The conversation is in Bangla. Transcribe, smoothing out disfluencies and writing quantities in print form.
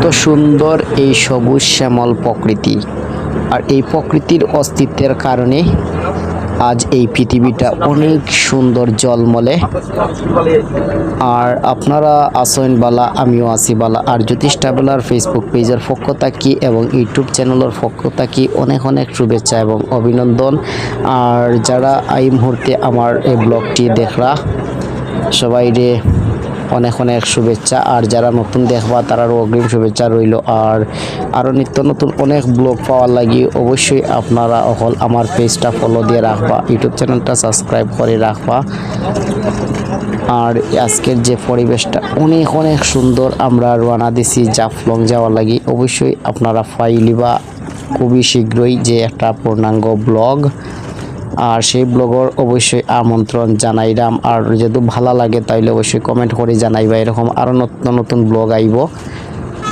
কত সুন্দর এই সবুজ শ্যামল প্রকৃতি, আর এই প্রকৃতির অস্তিত্বের কারণে আজ এই পৃথিবীটা অনেক সুন্দর জলমলে। আর আপনারা আসেন বালা, আমিও আছি বালা। আর জ্যোতিষ ট্রাভেলার ফেসবুক পেজের পক্ষ থাকি এবং ইউটিউব চ্যানেলের পক্ষ থাকি অনেক অনেক শুভেচ্ছা এবং অভিনন্দন। আর যারা এই মুহূর্তে আমার এই ব্লগটি দেখরা সবাইরে অনেক অনেক শুভেচ্ছা। আর যারা নতুন দেখবা তারারও অগ্রিম শুভেচ্ছা রইল। আর আরও নিত্য নতুন অনেক ব্লগ পাওয়ার লাগি অবশ্যই আপনারা অকল আমার পেজটা ফলো দিয়ে রাখবা, ইউটিউব চ্যানেলটা সাবস্ক্রাইব করে রাখবা। আর আজকের যে পরিবেশটা অনেক অনেক সুন্দর, আমরা রওনা দিছি জাফলং যাওয়ার লাগি। অবশ্যই আপনারা ফাইলিবা খুবই শীঘ্রই যে একটা পূর্ণাঙ্গ ব্লগ, আর সেই ব্লগর অবশ্যই আমন্ত্রণ জানাইলাম। আর যদি ভালো লাগে তাইলে অবশ্যই কমেন্ট করে জানাইবা, এরকম আরও নতুন নতুন ব্লগ আইব।